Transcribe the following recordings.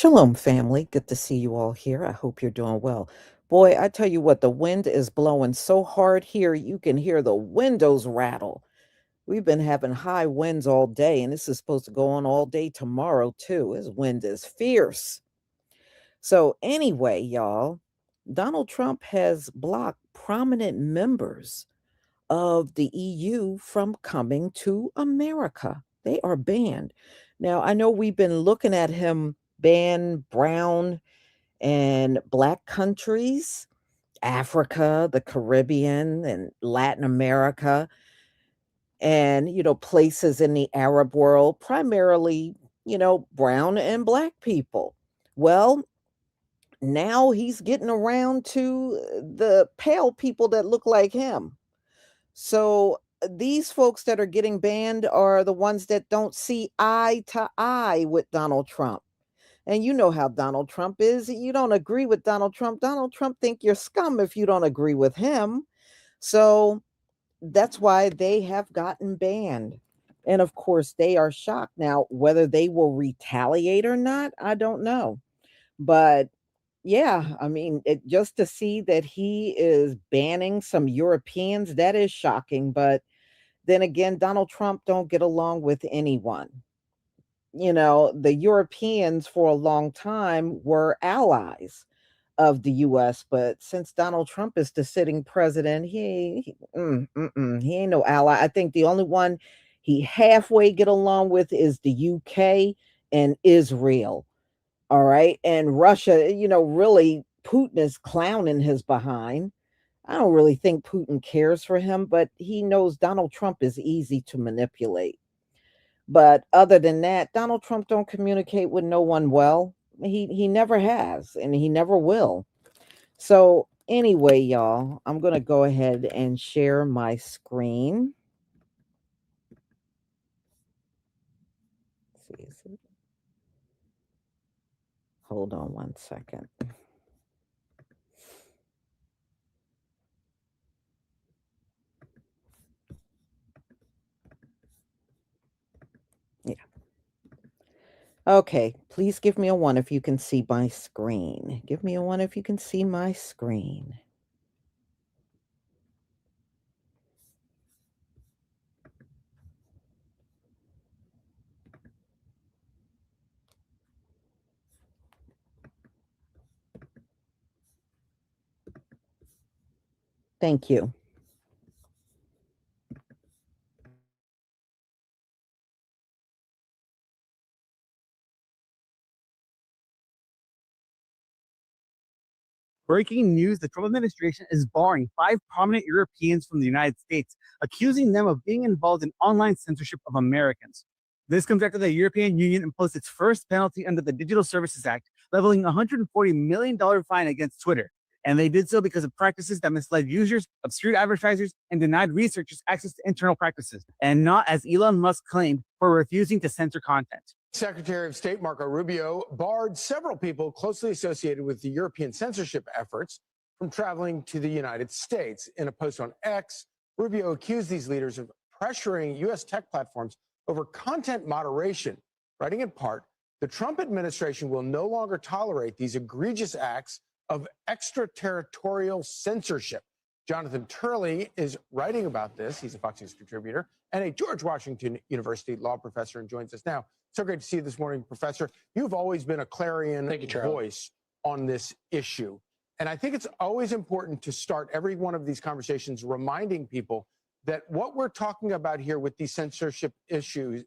Shalom, family. Good to see you all here. I hope you're doing well. Boy, I tell you what, the wind is blowing so hard here, you can hear the windows rattle. We've been having high winds all day, and this is supposed to go on all day tomorrow, too. This wind is fierce. So, anyway, y'all, Donald Trump has blocked prominent members of the EU from coming to America. They are banned. Now, I know we've been looking at him ban brown and black countries, Africa, the Caribbean, and Latin America, and, places in the Arab world, primarily, brown and black people. Well, now he's getting around to the pale people that look like him. So these folks that are getting banned are the ones that don't see eye to eye with Donald Trump. And you know how Donald Trump is. You don't agree with Donald Trump. Donald Trump think you're scum if you don't agree with him. So that's why they have gotten banned. And of course, they are shocked. Now, whether they will retaliate or not, I don't know. But yeah, I mean, just to see that he is banning some Europeans, that is shocking. But then again, Donald Trump don't get along with anyone. The Europeans for a long time were allies of the US, but since Donald Trump is the sitting president, he ain't no ally. I think the only one he halfway get along with is the UK and Israel. All right. And Russia, really Putin is clowning his behind. I don't really think Putin cares for him, but he knows Donald Trump is easy to manipulate. But other than that, Donald Trump don't communicate with no one well. He never has and he never will. So anyway, y'all, I'm going to go ahead and share my screen. Let's see, is it? Hold on one second. Yeah. Okay, please give me a one if you can see my screen. Give me a one if you can see my screen. Thank you. Breaking news, the Trump administration is barring 5 prominent Europeans from the United States, accusing them of being involved in online censorship of Americans. This comes after the European Union imposed its first penalty under the Digital Services Act, leveling a $140 million fine against Twitter. And they did so because of practices that misled users, obscured advertisers, and denied researchers access to internal practices, and not, as Elon Musk claimed, for refusing to censor content. Secretary of State Marco Rubio barred several people closely associated with the European censorship efforts from traveling to the United States. In a post on X, Rubio accused these leaders of pressuring U.S. tech platforms over content moderation, writing in part, the Trump administration will no longer tolerate these egregious acts of extraterritorial censorship. Jonathan Turley is writing about this. He's a Fox News contributor and a George Washington University law professor and joins us now. So great to see you this morning, Professor. You've always been a clarion voice on this issue. And I think it's always important to start every one of these conversations reminding people that what we're talking about here with these censorship issues,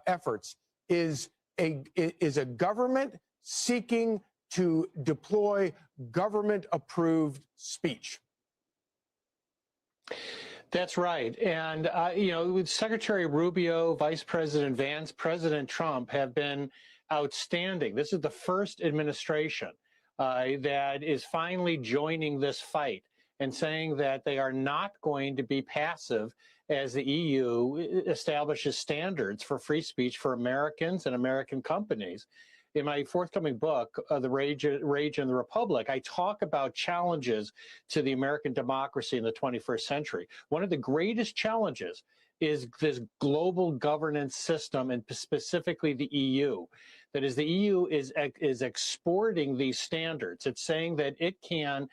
efforts, is a government seeking to deploy government-approved speech. That's right. And, with Secretary Rubio, Vice President Vance, President Trump have been outstanding. This is the first administration that is finally joining this fight and saying that they are not going to be passive as the EU establishes standards for free speech for Americans and American companies. In my forthcoming book, The Rage and the Republic, I talk about challenges to the American democracy in the 21st century. One of the greatest challenges is this global governance system, and specifically the EU. That is, the EU is exporting these standards. It's saying that it can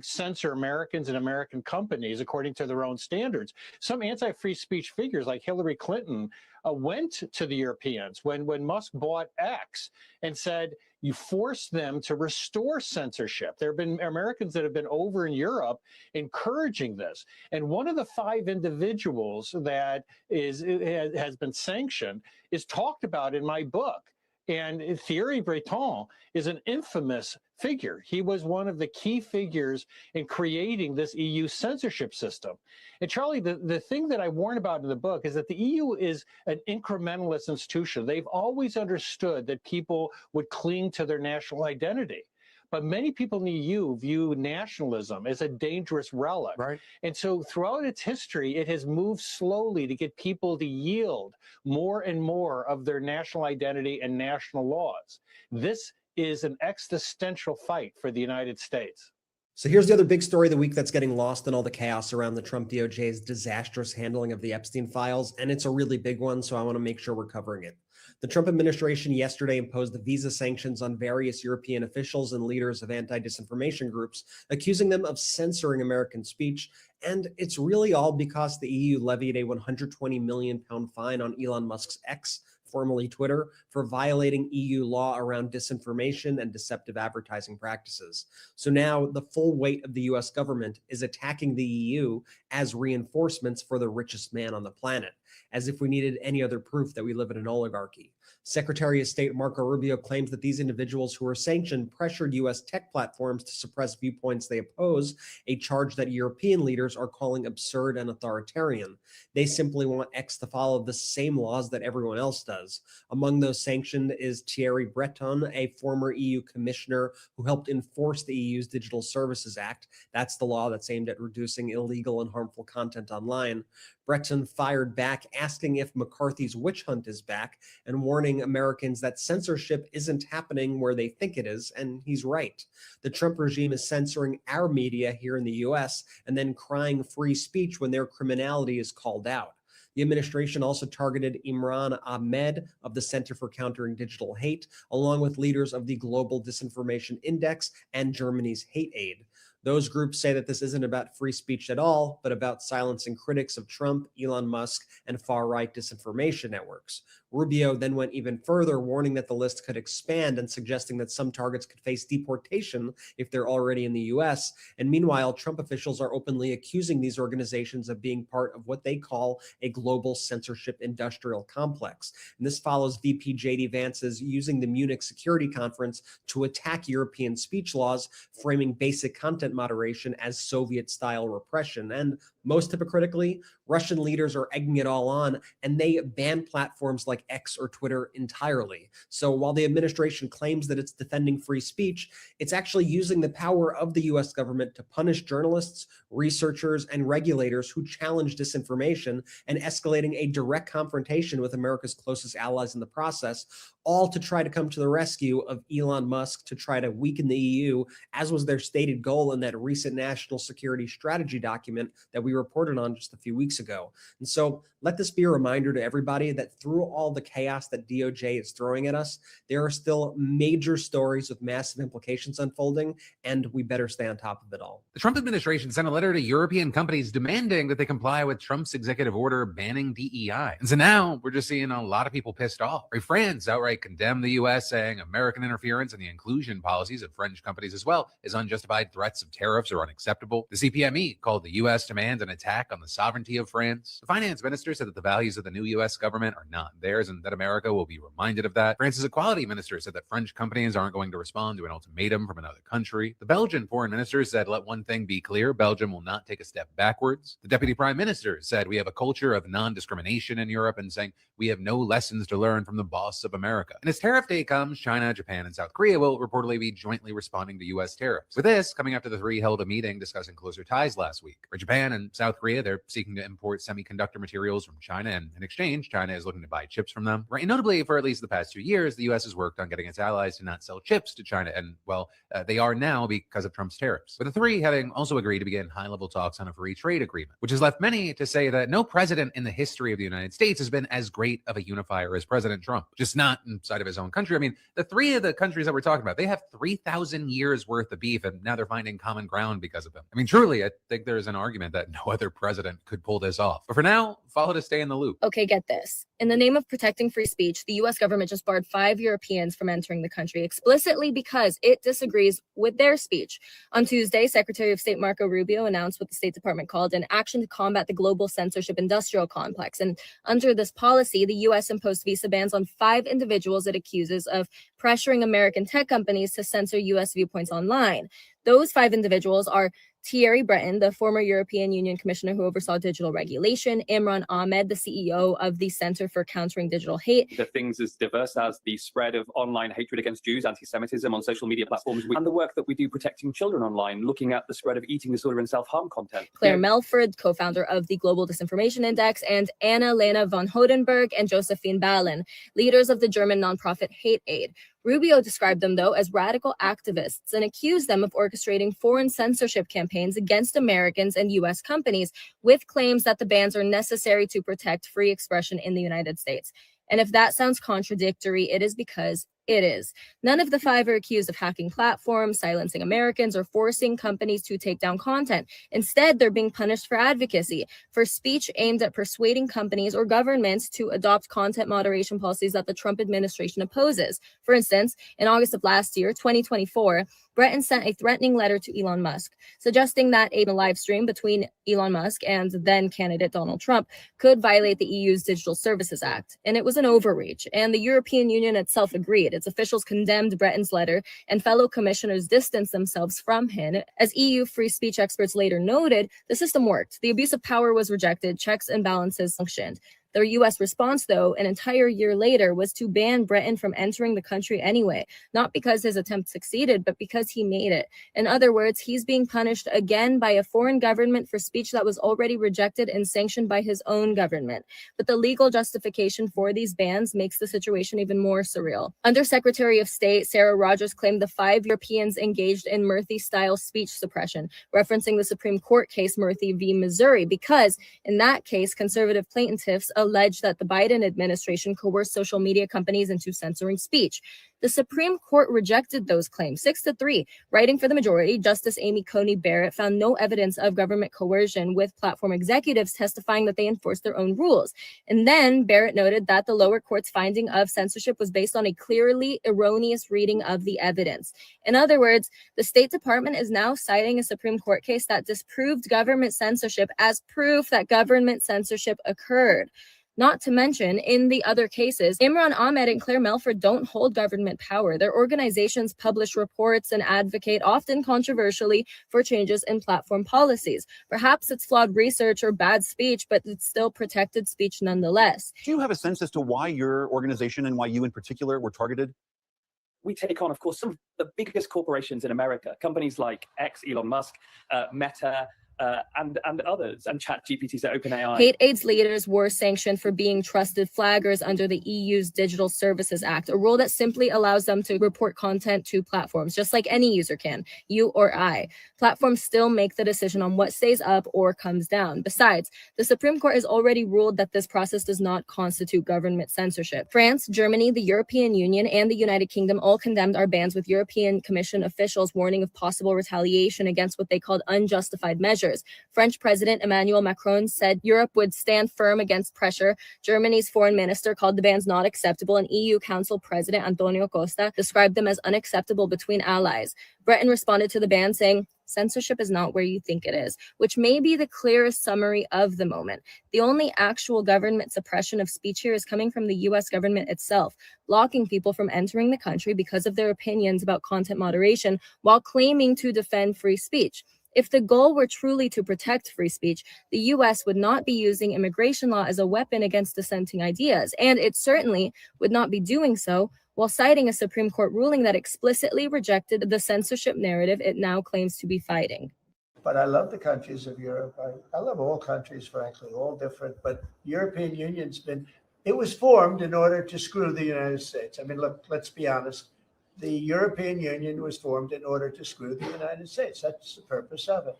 censor Americans and American companies according to their own standards. Some anti-free speech figures like Hillary Clinton went to the Europeans when Musk bought X and said, you force them to restore censorship. There have been Americans that have been over in Europe encouraging this. And one of the 5 individuals that has been sanctioned is talked about in my book. And Thierry Breton is an infamous figure. He was one of the key figures in creating this EU censorship system. And Charlie, the thing that I warn about in the book is that the EU is an incrementalist institution. They've always understood that people would cling to their national identity. But many people in the EU view nationalism as a dangerous relic. Right. And so throughout its history, it has moved slowly to get people to yield more and more of their national identity and national laws. This is an existential fight for the United States. So here's the other big story of the week that's getting lost in all the chaos around the Trump DOJ's disastrous handling of the Epstein files. And it's a really big one, so I want to make sure we're covering it. The Trump administration yesterday imposed the visa sanctions on various European officials and leaders of anti-disinformation groups, accusing them of censoring American speech. And it's really all because the EU levied a £120 million fine on Elon Musk's X, formerly Twitter, for violating EU law around disinformation and deceptive advertising practices. So now the full weight of the US government is attacking the EU as reinforcements for the richest man on the planet, as if we needed any other proof that we live in an oligarchy. Secretary of State Marco Rubio claims that these individuals who were sanctioned pressured U.S. tech platforms to suppress viewpoints they oppose, a charge that European leaders are calling absurd and authoritarian. They simply want X to follow the same laws that everyone else does. Among those sanctioned is Thierry Breton, a former EU commissioner who helped enforce the EU's Digital Services Act. That's the law that's aimed at reducing illegal and harmful content online. Breton fired back, asking if McCarthy's witch hunt is back and warning Americans that censorship isn't happening where they think it is, and he's right. The Trump regime is censoring our media here in the US and then crying free speech when their criminality is called out. The administration also targeted Imran Ahmed of the Center for Countering Digital Hate, along with leaders of the Global Disinformation Index and Germany's Hate Aid. Those groups say that this isn't about free speech at all, but about silencing critics of Trump, Elon Musk, and far-right disinformation networks. Rubio then went even further, warning that the list could expand and suggesting that some targets could face deportation if they're already in the U.S. And meanwhile, Trump officials are openly accusing these organizations of being part of what they call a global censorship industrial complex. And this follows VP J.D. Vance's using the Munich Security Conference to attack European speech laws, framing basic content moderation as Soviet-style repression. And most hypocritically, Russian leaders are egging it all on, and they ban platforms like X or Twitter entirely. So while the administration claims that it's defending free speech, it's actually using the power of the US government to punish journalists, researchers, and regulators who challenge disinformation and escalating a direct confrontation with America's closest allies in the process, all to try to come to the rescue of Elon Musk to try to weaken the EU, as was their stated goal in that recent national security strategy document that we reported on just a few weeks ago. And so let this be a reminder to everybody that through all the chaos that DOJ is throwing at us, there are still major stories with massive implications unfolding, and we better stay on top of it all. The Trump administration sent a letter to European companies demanding that they comply with Trump's executive order banning DEI. And so now we're just seeing a lot of people pissed off. France outright condemned the U.S., saying American interference in the inclusion policies of French companies as well as unjustified threats of tariffs are unacceptable. The CPME called the U.S. demand an attack on the sovereignty of France. The finance minister said that the values of the new U.S. government are not theirs and that America will be reminded of that. France's equality minister said that French companies aren't going to respond to an ultimatum from another country. The Belgian foreign minister said, let one thing be clear, Belgium will not take a step backwards. The deputy prime minister said, we have a culture of non-discrimination in Europe, and saying we have no lessons to learn from the boss of America. And as tariff day comes, China, Japan, and South Korea will reportedly be jointly responding to U.S. tariffs. With this coming after the three held a meeting discussing closer ties last week, where Japan and in South Korea, they're seeking to import semiconductor materials from China, and in exchange, China is looking to buy chips from them. Right? And notably, for at least the past 2 years, the U.S. has worked on getting its allies to not sell chips to China, and they are now because of Trump's tariffs. With the three having also agreed to begin high-level talks on a free trade agreement, which has left many to say that no president in the history of the United States has been as great of a unifier as President Trump, just not inside of his own country. I mean, the three of the countries that we're talking about, they have 3,000 years worth of beef, and now they're finding common ground because of him. I mean, truly, I think there's an argument that no other president could pull this off. But for now, follow to stay in the loop. Okay, get this. In the name of protecting free speech, the U.S. government just barred 5 Europeans from entering the country explicitly because it disagrees with their speech. On Tuesday, Secretary of State Marco Rubio announced what the State Department called an action to combat the global censorship industrial complex. And under this policy, the U.S. imposed visa bans on 5 individuals it accuses of pressuring American tech companies to censor U.S. viewpoints online. Those 5 individuals are Thierry Breton, the former European Union commissioner who oversaw digital regulation, Imran Ahmed, the CEO of the Center for Countering Digital Hate. The things as diverse as the spread of online hatred against Jews, anti-Semitism on social media platforms, and the work that we do protecting children online, looking at the spread of eating disorder and self-harm content. Claire Melford, co-founder of the Global Disinformation Index, and Anna-Lena von Hodenberg and Josephine Ballen, leaders of the German nonprofit Hate Aid. Rubio described them, though, as radical activists and accused them of orchestrating foreign censorship campaigns against Americans and U.S. companies with claims that the bans are necessary to protect free expression in the United States. And if that sounds contradictory, it is because it is. None of the 5 are accused of hacking platforms, silencing Americans, or forcing companies to take down content. Instead, they're being punished for advocacy, for speech aimed at persuading companies or governments to adopt content moderation policies that the Trump administration opposes. For instance, in August of last year, 2024, Breton sent a threatening letter to Elon Musk, suggesting that a live stream between Elon Musk and then candidate Donald Trump could violate the EU's Digital Services Act. And it was an overreach, and the European Union itself agreed. Its officials condemned Breton's letter, and fellow commissioners distanced themselves from him. As EU free speech experts later noted, the system worked. The abuse of power was rejected, checks and balances functioned. The U.S. response, though, an entire year later, was to ban Breton from entering the country anyway, not because his attempt succeeded, but because he made it. In other words, he's being punished again by a foreign government for speech that was already rejected and sanctioned by his own government. But the legal justification for these bans makes the situation even more surreal. Undersecretary of State Sarah Rogers claimed the 5 Europeans engaged in Murthy-style speech suppression, referencing the Supreme Court case Murthy v. Missouri, because in that case, conservative plaintiffs alleged that the Biden administration coerced social media companies into censoring speech. The Supreme Court rejected those claims 6-3. Writing for the majority, Justice Amy Coney Barrett found no evidence of government coercion, with platform executives testifying that they enforced their own rules. And then Barrett noted that the lower court's finding of censorship was based on a clearly erroneous reading of the evidence. In other words, the State Department is now citing a Supreme Court case that disproved government censorship as proof that government censorship occurred. Not to mention, in the other cases, Imran Ahmed and Claire Melford don't hold government power. Their organizations publish reports and advocate, often controversially, for changes in platform policies. Perhaps it's flawed research or bad speech, but it's still protected speech nonetheless. Do you have a sense as to why your organization and why you in particular were targeted? We take on, of course, some of the biggest corporations in America, companies like X, Elon Musk, Meta, and others, and ChatGPT, so OpenAI. Hate Aid's leaders were sanctioned for being trusted flaggers under the EU's Digital Services Act, a rule that simply allows them to report content to platforms, just like any user can, you or I. Platforms still make the decision on what stays up or comes down. Besides, the Supreme Court has already ruled that this process does not constitute government censorship. France, Germany, the European Union, and the United Kingdom all condemned our bans, with European Commission officials warning of possible retaliation against what they called unjustified measures. French President Emmanuel Macron said Europe would stand firm against pressure. Germany's foreign minister called the bans not acceptable, and EU Council President Antonio Costa described them as unacceptable between allies. Breton responded to the ban saying, "Censorship is not where you think it is," which may be the clearest summary of the moment. The only actual government suppression of speech here is coming from the U.S. government itself, blocking people from entering the country because of their opinions about content moderation while claiming to defend free speech. If the goal were truly to protect free speech, the U.S. would not be using immigration law as a weapon against dissenting ideas, and it certainly would not be doing so while citing a Supreme Court ruling that explicitly rejected the censorship narrative it now claims to be fighting. But I love the countries of Europe. I love all countries, frankly, all different. But European Union's it was formed in order to screw the United States. I mean, look, let's be honest. The European Union was formed in order to screw the United States. That's the purpose of it.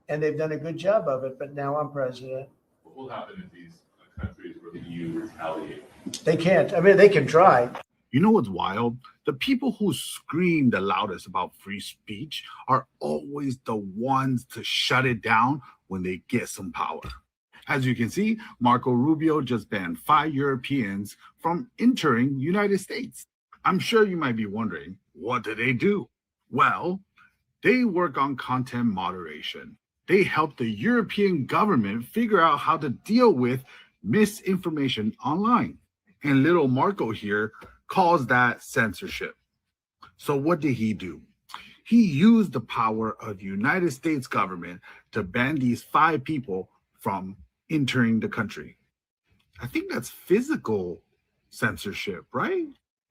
And they've done a good job of it. But now I'm president. What will happen if these countries where the EU retaliate? They can't. I mean, they can try. You know what's wild? The people who scream the loudest about free speech are always the ones to shut it down when they get some power. As you can see, Marco Rubio just banned 5 Europeans from entering the United States. I'm sure you might be wondering, what do? Well, they work on content moderation. They help the European government figure out how to deal with misinformation online. And little Marco here calls that censorship. So what did he do? He used the power of the United States government to ban these 5 people from entering the country. I think that's physical censorship, right?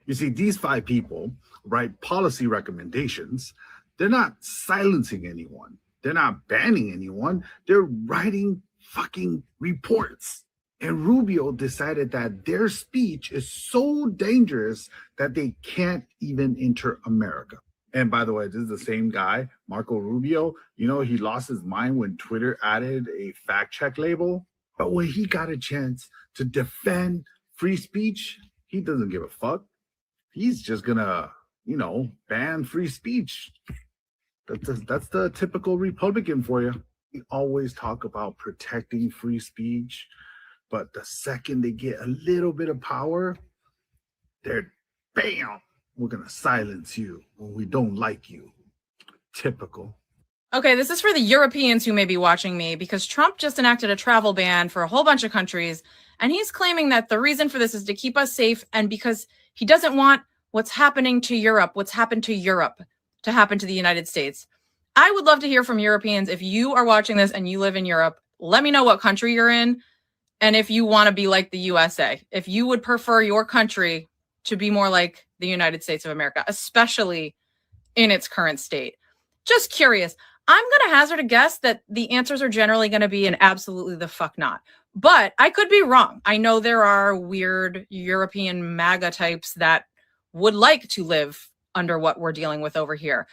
You see, these 5 people write policy recommendations. They're not silencing anyone. They're not banning anyone. They're writing fucking reports. And Rubio decided that their speech is so dangerous that they can't even enter America. And by the way, this is the same guy, Marco Rubio. You know, he lost his mind when Twitter added a fact check label. But when he got a chance to defend free speech, he doesn't give a fuck. He's just gonna, ban free speech. That's the typical Republican for you. We always talk about protecting free speech. But the second they get a little bit of power, they're, bam, we're going to silence you when we don't like you. Typical. Okay, this is for the Europeans who may be watching me, because Trump just enacted a travel ban for a whole bunch of countries. And he's claiming that the reason for this is to keep us safe and because he doesn't want what's happening to Europe, what's happened to Europe, to happen to the United States. I would love to hear from Europeans. If you are watching this and you live in Europe, let me know what country you're in. And if you want to be like the USA, if you would prefer your country to be more like the United States of America, especially in its current state. Just curious. I'm going to hazard a guess that the answers are generally going to be an absolutely the fuck not. But I could be wrong. I know there are weird European MAGA types that would like to live under what we're dealing with over here.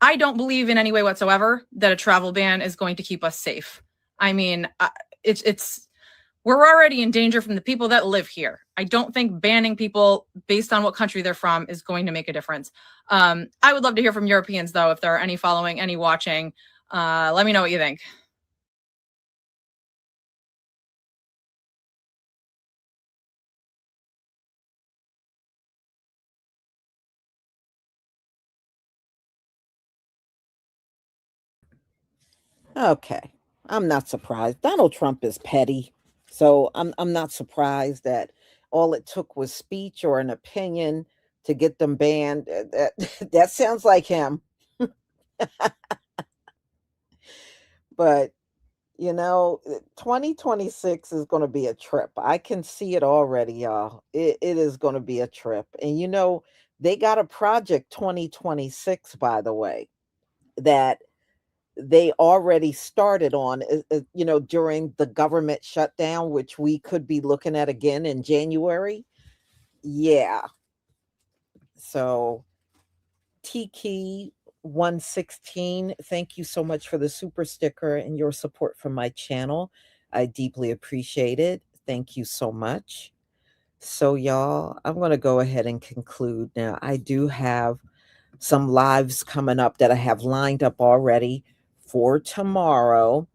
I don't believe in any way whatsoever that a travel ban is going to keep us safe. I mean, we're already in danger from the people that live here. I don't think banning people based on what country they're from is going to make a difference. I would love to hear from Europeans, though, if there are any following, any watching. Let me know what you think. Okay. I'm not surprised. Donald Trump is petty. So I'm not surprised that all it took was speech or an opinion to get them banned. That sounds like him. But 2026 is going to be a trip. I can see it already, y'all. It is going to be a trip. And they got a project 2026, by the way, that they already started on, during the government shutdown, which we could be looking at again in January. Yeah. So Tiki 116, thank you so much for the super sticker and your support for my channel. I deeply appreciate it. Thank you so much. So y'all, I'm going to go ahead and conclude now. I do have some lives coming up that I have lined up already for tomorrow.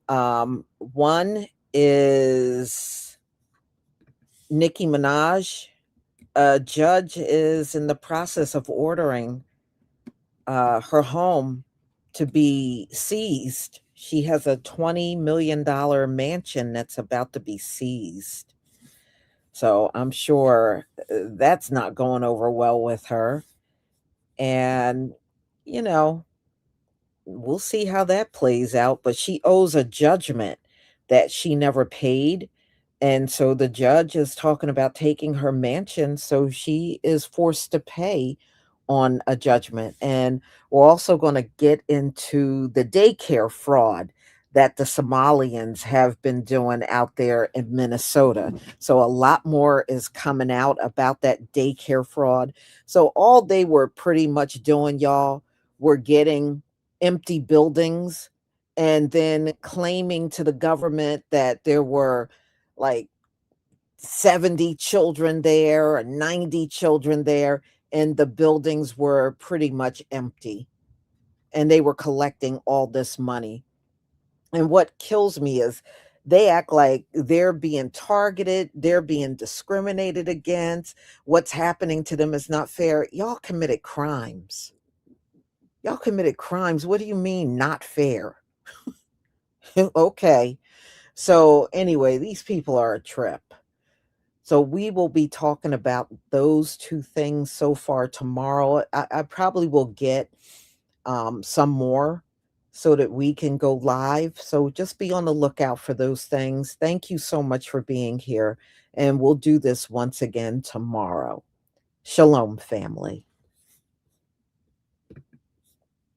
One is Nicki Minaj. A judge is in the process of ordering her home to be seized. She has a $20 million mansion that's about to be seized. So I'm sure that's not going over well with her. And, we'll see how that plays out. But she owes a judgment that she never paid. And so the judge is talking about taking her mansion. So she is forced to pay on a judgment. And we're also going to get into the daycare fraud that the Somalians have been doing out there in Minnesota. So a lot more is coming out about that daycare fraud. So all they were pretty much doing, y'all, were getting empty buildings and then claiming to the government that there were like 70 children there or 90 children there, and the buildings were pretty much empty. And they were collecting all this money. And what kills me is they act like they're being targeted, they're being discriminated against. What's happening to them is not fair. Y'all committed crimes. Y'all committed crimes. What do you mean, not fair? Okay. So, anyway, these people are a trip. So, we will be talking about those two things so far tomorrow. I probably will get some more so that we can go live. So, just be on the lookout for those things. Thank you so much for being here. And we'll do this once again tomorrow. Shalom, family.